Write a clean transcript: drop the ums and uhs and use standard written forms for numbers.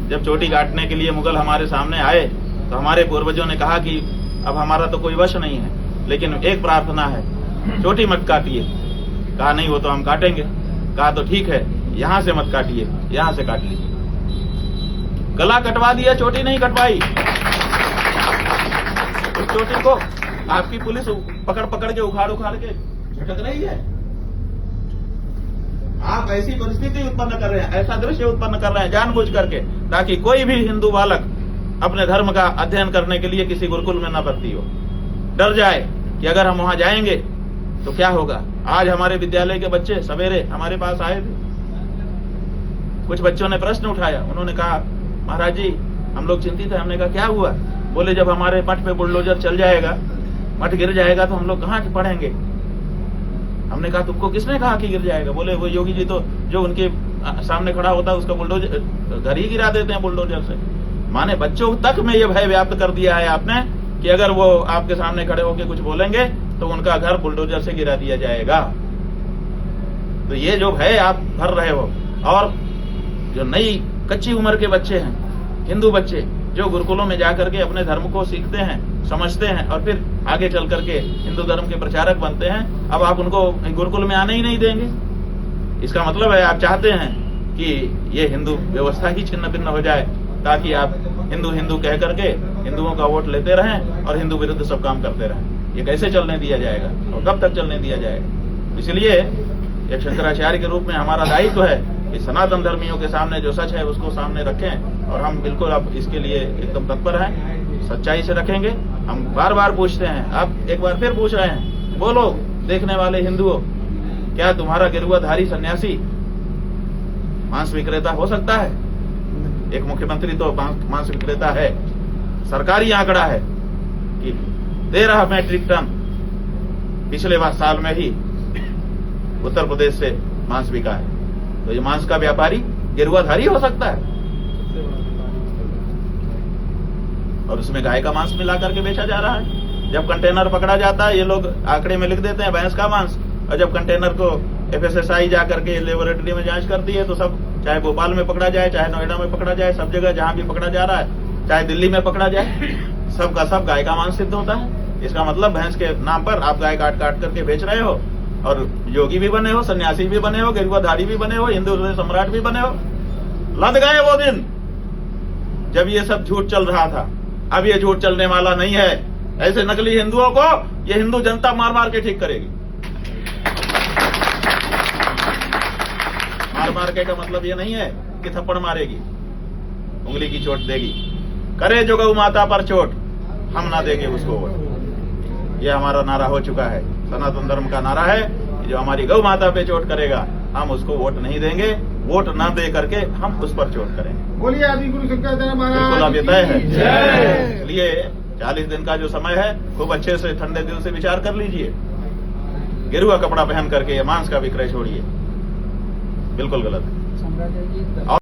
जब चोटी काटने के लिए मुगल हमारे सामने आए तो हमारे पूर्वजों ने कहा कि अब हमारा तो कोई वश नहीं है, लेकिन एक प्रार्थना है, चोटी मत काटिए। कहा नहीं, वो तो हम काटेंगे। कहा तो ठीक है, यहां से मत काटिए, यहां से काट लीजिए। गला कटवा दिया, चोटी नहीं कटवाई। उस चोटी को आपकी पुलिस पकड़ पकड़ के उखाड़ के झटक रही है। आप ऐसी परिस्थिति उत्पन्न कर रहे हैं, ऐसा दृश्य उत्पन्न कर रहे हैं जानबूझ करके, ताकि कोई भी हिंदू बालक अपने धर्म का अध्ययन करने के लिए किसी गुरुकुल में न भर्ती हो। डर जाए कि अगर हम वहां जाएंगे तो क्या होगा। आज हमारे विद्यालय के बच्चे सवेरे हमारे पास आए थे। कुछ बच्चों ने प्रश्न उठाया। उन्होंने कहा, महाराज जी हम लोग चिंतित हैं। हमने कहा क्या हुआ? बोले जब हमारे मठ पे बुलडोजर चल जाएगा, मठ गिर जाएगा तो हम लोग कहाँ पढ़ेंगे। हमने कहा तुमको किसने कहा कि गिर जाएगा? बोले वो योगी जी तो जो उनके सामने खड़ा होता है उसका बुलडोजर घर ही गिरा देते हैं बुलडोजर से। माने बच्चों तक में ये भय व्याप्त कर दिया है आपने कि अगर वो आपके सामने खड़े होकर कुछ बोलेंगे तो उनका घर बुलडोजर से गिरा दिया जाएगा। तो ये जो भय आप भर रहे हो, और जो नई कच्ची उम्र के बच्चे हैं, हिंदू बच्चे जो गुरुकुलों में जाकर के अपने धर्म को सीखते हैं, समझते हैं और फिर आगे चल करके हिंदू धर्म के प्रचारक बनते हैं, अब आप उनको गुरुकुल में आने ही नहीं देंगे। इसका मतलब है आप चाहते हैं कि ये हिंदू व्यवस्था ही छिन्न भिन्न हो जाए, ताकि आप हिंदू हिंदू कह करके हिंदुओं का वोट लेते रहें और हिंदू विरुद्ध सब काम करते रहें। ये कैसे चलने दिया जाएगा और कब तक चलने दिया जाएगा? इसलिए एक शंकराचार्य के रूप में हमारा दायित्व है कि सनातन धर्मियों के सामने जो सच है उसको सामने रखें, और हम बिल्कुल अब इसके लिए एकदम तत्पर हैं, सच्चाई से रखेंगे। हम बार बार पूछते हैं, आप एक बार फिर पूछ रहे हैं, बोलो देखने वाले हिंदुओं, क्या तुम्हारा गेरुआधारी सन्यासी मांस विक्रेता हो सकता है? एक मुख्यमंत्री तो मांस विक्रेता है। सरकारी आंकड़ा है कि 13 मैट्रिक टन पिछले साल में ही उत्तर प्रदेश से मांस बिका है। तो ये मांस का व्यापारी गेरुआधारी हो सकता है? और उसमें गाय का मांस मिला करके बेचा जा रहा है। जब कंटेनर पकड़ा जाता है, ये लोग आंकड़े में लिख देते हैं भैंस का मांस, और जब कंटेनर को FSSAI जाकर के लेबोरेटरी में जांच करती है तो सब, चाहे भोपाल में पकड़ा जाए, चाहे नोएडा में पकड़ा जाए, सब जगह जहां भी पकड़ा जा रहा है, चाहे दिल्ली में पकड़ा जाए, सब का सब गाय का मांस सिद्ध होता है। इसका मतलब भैंस के नाम पर आप गाय काट काट करके बेच रहे हो, और योगी भी बने हो, सन्यासी भी बने हो, गेरुआधारी भी बने हो, हिंदू सम्राट भी बने हो। लद गए वो दिन जब ये सब झूठ चल रहा था। अब ये झूठ चलने वाला नहीं है। ऐसे नकली हिंदुओं को ये हिंदू जनता मार मार के ठीक करेगी। मार मार के का मतलब ये नहीं है कि थप्पड़ मारेगी, उंगली की चोट देगी। करे जो गौ माता पर चोट, हम ना देंगे उसको वोट। ये हमारा नारा हो चुका है, सनातन धर्म का नारा है कि जो हमारी गौ माता पे चोट करेगा हम उसको वोट नहीं देंगे। वोट न दे करके हम उस पर चोट करेंगे। बोलिए आदि गुरु शंकराचार्य महाराज। बिल्कुल अब ये तय है। इसलिए 40 दिन का जो समय है, खूब अच्छे से ठंडे दिल से विचार कर लीजिए। गेरुआ कपड़ा पहन करके मांस का विक्रय छोड़िए, बिल्कुल गलत है।